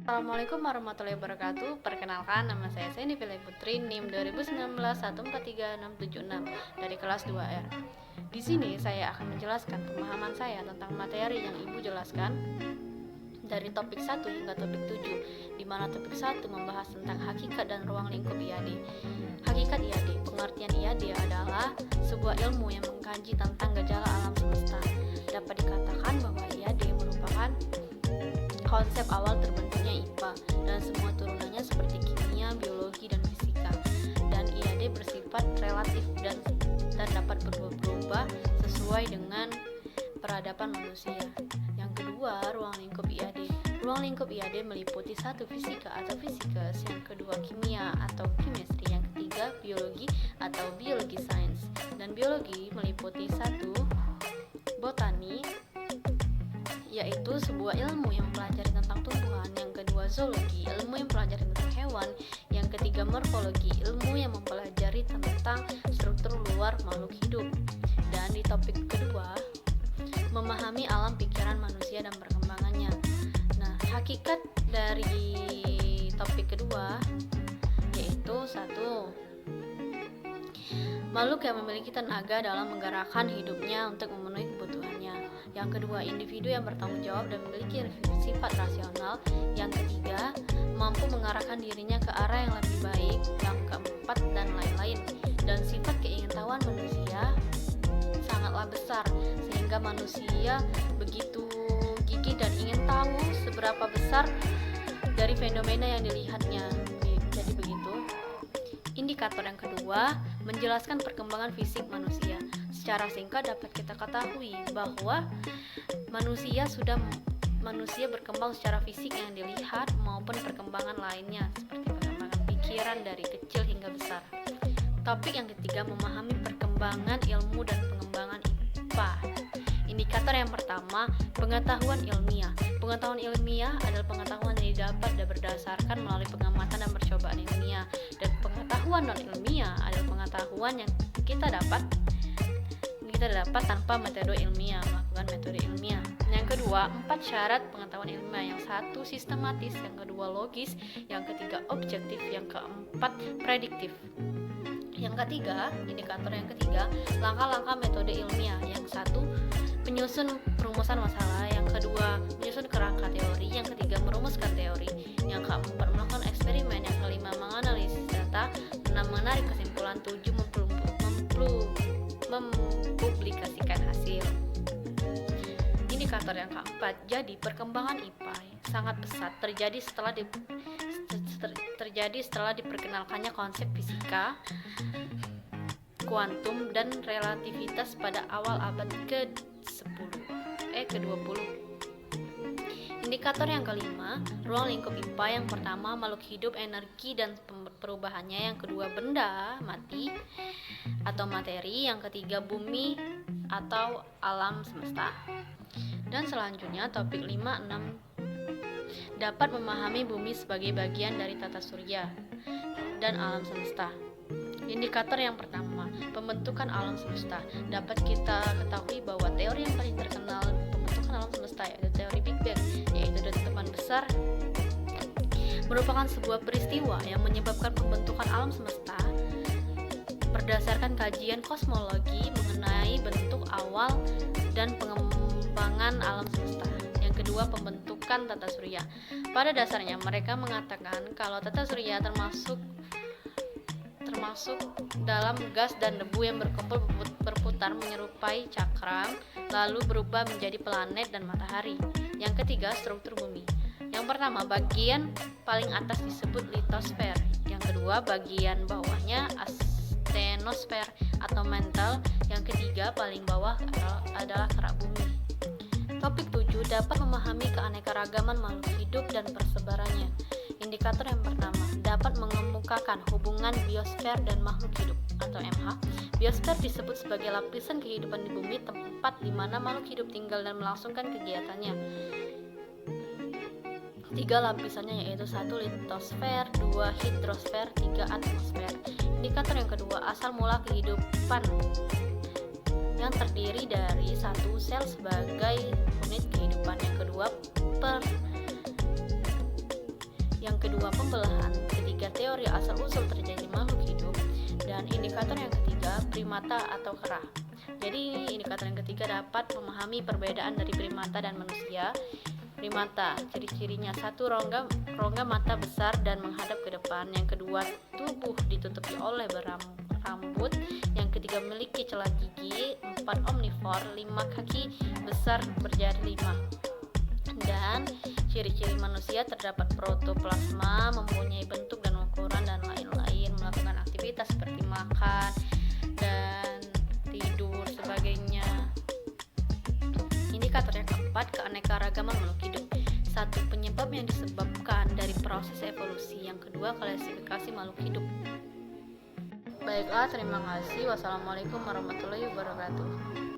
Assalamualaikum warahmatullahi wabarakatuh. Perkenalkan, nama saya Sandy Villa Putri, NIM 2019 14366 dari kelas 2R. Di sini saya akan menjelaskan pemahaman saya tentang materi yang Ibu jelaskan dari topik 1 hingga topik 7, di mana topik 1 membahas tentang hakikat dan ruang lingkup IAD. Hakikat IAD, pengertian IAD adalah sebuah ilmu yang mengkaji tentang gejala alam semesta. Dapat dikatakan bahwa IAD merupakan konsep awal terbentuknya IPA dan semua turunannya seperti kimia, biologi, dan fisika. Dan IAD bersifat relatif dan dapat berubah sesuai dengan peradaban manusia. Yang kedua, ruang lingkup IAD. Ruang lingkup IAD meliputi satu fisika atau physics, yang kedua kimia atau chemistry, yang ketiga biologi atau biologi science. Dan biologi meliputi satu botani, yaitu sebuah ilmu yang mempelajari tentang tumbuhan, yang kedua zoologi, ilmu yang mempelajari tentang hewan, yang ketiga morfologi, ilmu yang mempelajari tentang struktur luar makhluk hidup. Dan di topik kedua, memahami alam pikiran manusia dan perkembangannya. Nah, hakikat dari topik kedua yaitu satu, makhluk yang memiliki tenaga dalam menggerakkan hidupnya untuk memenuhi kebutuhannya. Yang kedua, individu yang bertanggung jawab dan memiliki sifat rasional. Yang ketiga, mampu mengarahkan dirinya ke arah yang lebih baik. Yang keempat, dan lain-lain. Dan sifat keingintahuan manusia sangatlah besar, sehingga manusia begitu gigih dan ingin tahu seberapa besar dari fenomena yang dilihatnya. Jadi begitu. Indikator yang kedua, menjelaskan perkembangan fisik manusia. Secara singkat dapat kita ketahui bahwa manusia berkembang secara fisik yang dilihat maupun perkembangan lainnya seperti perkembangan pikiran dari kecil hingga besar. Topik yang ketiga, memahami perkembangan ilmu dan pengembangan IPA. Indikator yang pertama, pengetahuan ilmiah. Pengetahuan ilmiah adalah pengetahuan yang didapat dan berdasarkan melalui pengamatan dan percobaan ilmiah. Dan pengetahuan non ilmiah adalah pengetahuan yang kita dapat tanpa metode ilmiah, melakukan metode ilmiah. Yang kedua, 4 syarat pengetahuan ilmiah. Yang satu, sistematis. Yang kedua, logis. Yang ketiga, objektif. Yang keempat, prediktif. Yang ketiga, indikator yang ketiga, langkah-langkah metode ilmiah. Yang satu, penyusun perumusan masalah. Yang kedua, menyusun kerangka teori. Yang ketiga, merumuskan teori. Yang keempat, melakukan eksperimen. Yang kelima, menganalisis data. 6, menarik kesimpulan. 7, mempublikasikan hasil. Indikator yang keempat, jadi perkembangan IPA sangat pesat terjadi setelah diperkenalkannya konsep fisika, kuantum, dan relativitas pada awal abad ke-20. Indikator yang kelima, ruang lingkup IPA. Yang pertama, makhluk hidup, energi dan perubahannya. Yang kedua, benda mati atau materi. Yang ketiga, bumi atau alam semesta. Dan selanjutnya topik 5, 6, dapat memahami bumi sebagai bagian dari tata surya dan alam semesta. Indikator yang pertama, pembentukan alam semesta. Dapat kita ketahui bahwa teori yang paling terkenal pembentukan alam semesta yaitu teori Big Bang, yaitu dentuman besar merupakan sebuah peristiwa yang menyebabkan pembentukan alam semesta berdasarkan kajian kosmologi mengenai bentuk awal dan pengembangan alam semesta. Yang kedua, pembentukan tata surya. Pada dasarnya mereka mengatakan kalau tata surya termasuk dalam gas dan debu yang berkumpul berputar menyerupai cakram, lalu berubah menjadi planet dan matahari. Yang ketiga, struktur bumi. Yang pertama, bagian paling atas disebut litosfer. Yang kedua, bagian bawahnya astenosfer atau mantle. Yang ketiga, paling bawah adalah kerak bumi. Topik 7, dapat memahami keanekaragaman makhluk hidup dan persebarannya. Indikator yang pertama, dapat mengemukakan hubungan biosfer dan makhluk hidup atau MH. Biosfer disebut sebagai lapisan kehidupan di bumi, tempat di mana makhluk hidup tinggal dan melangsungkan kegiatannya. 3 lapisannya yaitu 1 litosfer, 2 hidrosfer, 3 atmosfer. Indikator yang kedua, asal mula kehidupan yang terdiri dari 1 sel sebagai unit kehidupan. Yang kedua, Yang kedua, pembelahan. Ketiga, teori asal-usul terjadi makhluk hidup. Dan indikator yang ketiga, primata atau kera. Jadi indikator yang ketiga dapat memahami perbedaan dari primata dan manusia. Primata, ciri-cirinya: satu, rongga mata besar dan menghadap ke depan. Yang kedua, tubuh ditutupi oleh rambut. Yang ketiga, memiliki celah gigi. 4, omnivor. 5, kaki besar berjari 5. Dan ciri-ciri manusia: terdapat protoplasma, mempunyai bentuk dan ukuran dan lain-lain, melakukan aktivitas seperti makan dan tidur sebagainya. Indikator yang keempat, keanekaragaman makhluk hidup. 1, penyebab yang disebabkan dari proses evolusi. Yang kedua, klasifikasi makhluk hidup. Baiklah, terima kasih. Wassalamualaikum warahmatullahi wabarakatuh.